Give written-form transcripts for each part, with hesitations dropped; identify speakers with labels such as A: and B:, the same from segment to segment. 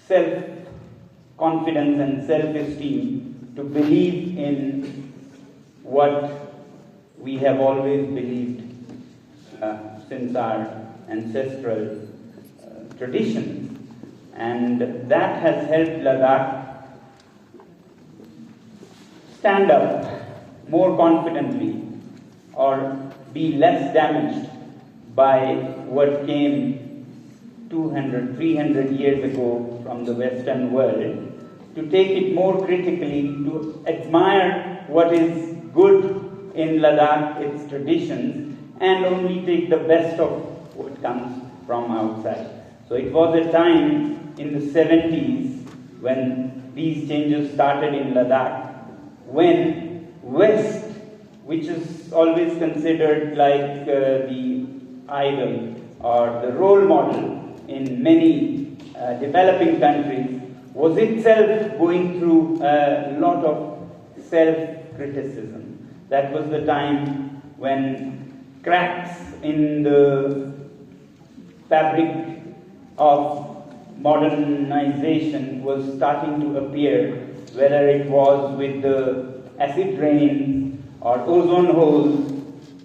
A: self-confidence and self-esteem to believe in what we have always believed since our ancestral traditions. And that has helped Ladakh stand up more confidently or be less damaged by what came 200, 300 years ago from the Western world, to take it more critically, to admire what is good in Ladakh, its traditions, and only take the best of what comes from outside. So it was a time in the 70s when these changes started in Ladakh, when West, which is always considered like the idol or the role model in many developing countries, was itself going through a lot of self-criticism. That was the time when cracks in the fabric of modernization was starting to appear, whether it was with the acid rain or ozone holes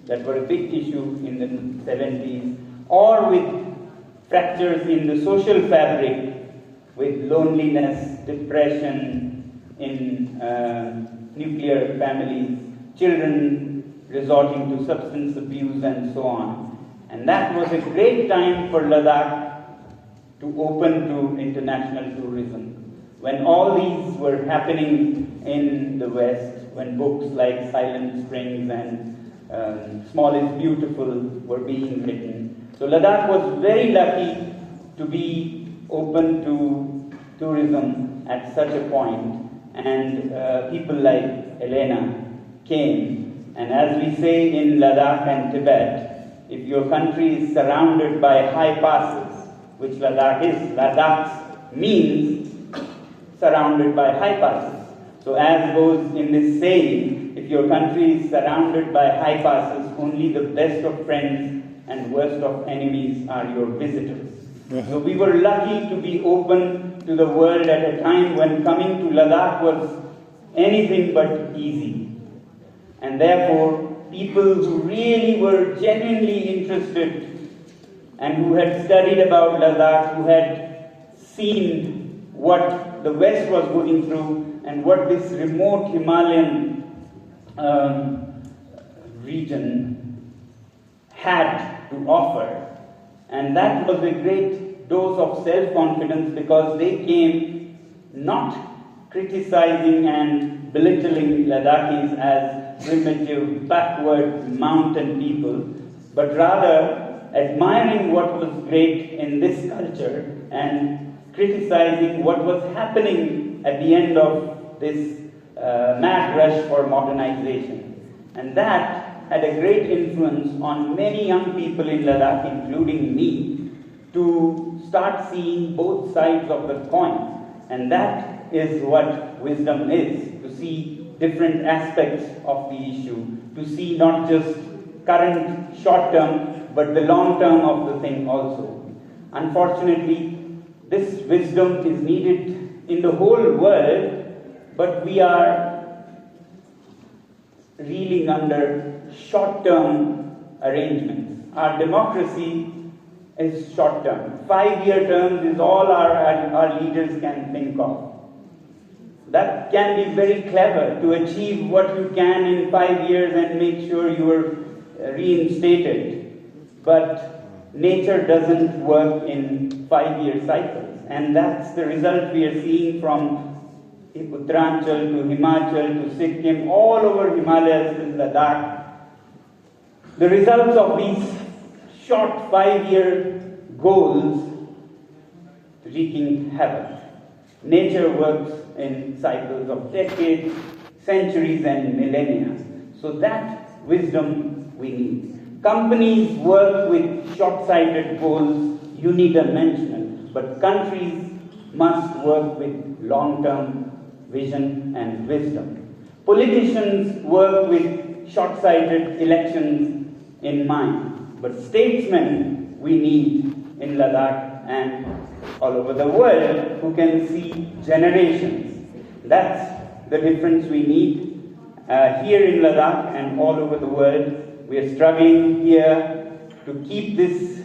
A: that were a big issue in the 70s, or with fractures in the social fabric, with loneliness, depression in nuclear families, children resorting to substance abuse and so on. And that was a great time for Ladakh to open to international tourism. When all these were happening in the West, when books like Silent Springs and Small is Beautiful were being written. So Ladakh was very lucky to be open to tourism at such a point, and people like Elena came. And as we say in Ladakh and Tibet, if your country is surrounded by high passes, which Ladakh is, Ladakh means surrounded by high passes. So as goes in this saying, if your country is surrounded by high passes, only the best of friends and worst of enemies are your visitors. So we were lucky to be open to the world at a time when coming to Ladakh was anything but easy. And therefore, people who really were genuinely interested and who had studied about Ladakh, who had seen what the West was going through and what this remote Himalayan region had to offer. And that was a great dose of self-confidence, because they came not criticizing and belittling Ladakhis as primitive, backward mountain people, but rather admiring what was great in this culture and criticizing what was happening at the end of this mad rush for modernization. And that had a great influence on many young people in Ladakh, including me, to start seeing both sides of the coin. And that is what wisdom is, to see different aspects of the issue, to see not just current short term, but the long term of the thing also. Unfortunately, this wisdom is needed in the whole world, but we are reeling under short-term arrangements. Our democracy is short-term. 5-year terms is all our leaders can think of. That can be very clever, to achieve what you can in 5 years and make sure you are reinstated. But nature doesn't work in 5-year cycles. And that's the result we are seeing from Uttaranchal to Himachal to Sikkim, all over Himalayas and Ladakh. The results of these short 5-year goals wreaking havoc. Nature works in cycles of decades, centuries, and millennia. So that wisdom we need. Companies work with short-sighted goals, unidimensional, but countries must work with long-term vision and wisdom. Politicians work with short-sighted elections in mind, but statesmen we need in Ladakh and all over the world who can see generations. That's the difference we need here in Ladakh and all over the world. We are struggling here to keep this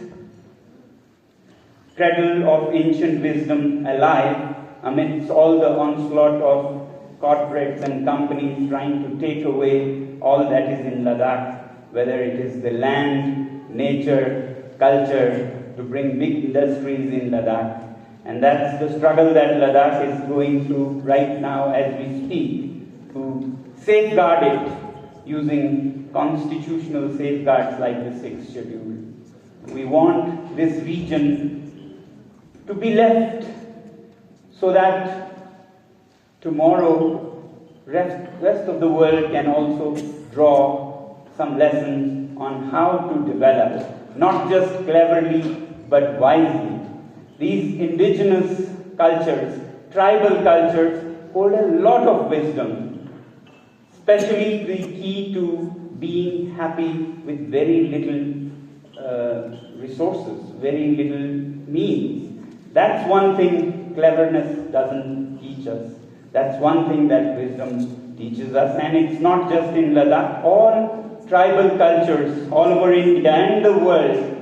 A: cradle of ancient wisdom alive amidst all the onslaught of corporates and companies trying to take away all that is in Ladakh, whether it is the land, nature, culture, to bring big industries in Ladakh. And that's the struggle that Ladakh is going through right now as we speak, to safeguard it using constitutional safeguards like the 6th schedule. We want this region to be left so that tomorrow rest of the world can also draw some lessons on how to develop, not just cleverly but wisely. These indigenous cultures, tribal cultures, hold a lot of wisdom, especially the key to being happy with very little resources, very little means. That's one thing cleverness doesn't teach us. That's one thing that wisdom teaches us. And it's not just in Ladakh. All tribal cultures all over India and the world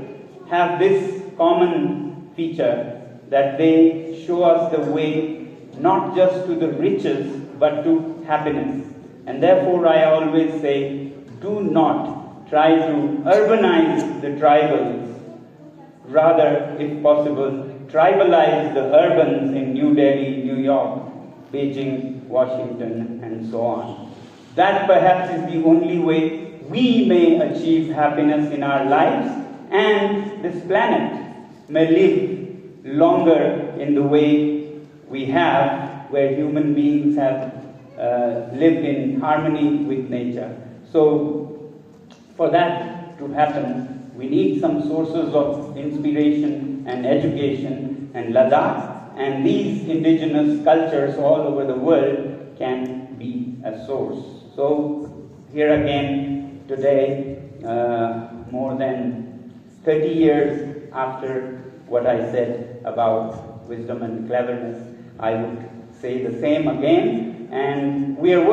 A: have this common feature, that they show us the way not just to the riches but to happiness. And therefore I always say, do not try to urbanize the tribals. Rather, if possible, tribalize the urbans in New Delhi, New York, Beijing, Washington, and so on. That perhaps is the only way we may achieve happiness in our lives, and this planet may live longer in the way we have, where human beings have lived in harmony with nature. So, for that to happen, we need some sources of inspiration and education, and Ladakh and these indigenous cultures all over the world can be a source. So, here again today, more than 30 years after what I said about wisdom and cleverness, I would say the same again. And we are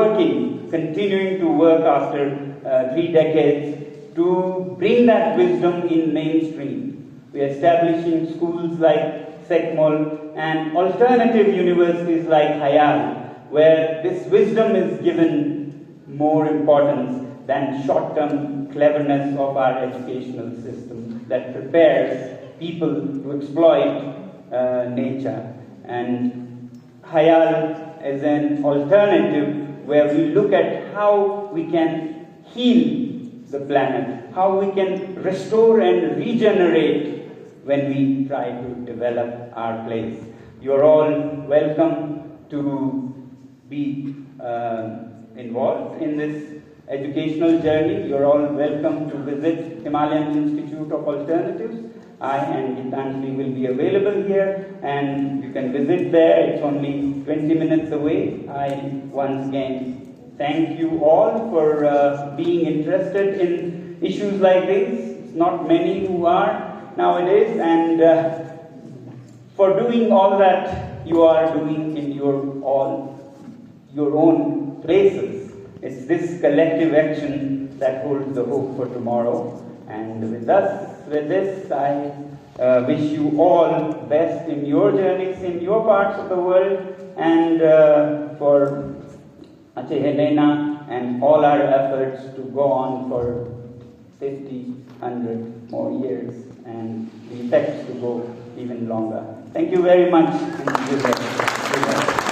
A: continuing to work after 3 decades to bring that wisdom in mainstream. We are establishing schools like Sekmol and alternative universities like Hayal, where this wisdom is given more importance than short-term cleverness of our educational system that prepares people to exploit nature. And Hayal is an alternative where we look at how we can heal the planet, how we can restore and regenerate when we try to develop our place. You're all welcome to be involved in this educational journey. You're all welcome to visit Himalayan Institute of Alternatives. I and Gitanjali will be available here, and you can visit there. It's only 20 minutes away. I once again thank you all for being interested in issues like this. It's not many who are nowadays, and for doing all that you are doing in your own places. It's this collective action that holds the hope for tomorrow. And with this, I wish you all best in your journeys, in your parts of the world, and for Ache Helena and all our efforts to go on for 50, 100 more years, and the effects to go even longer. Thank you very much.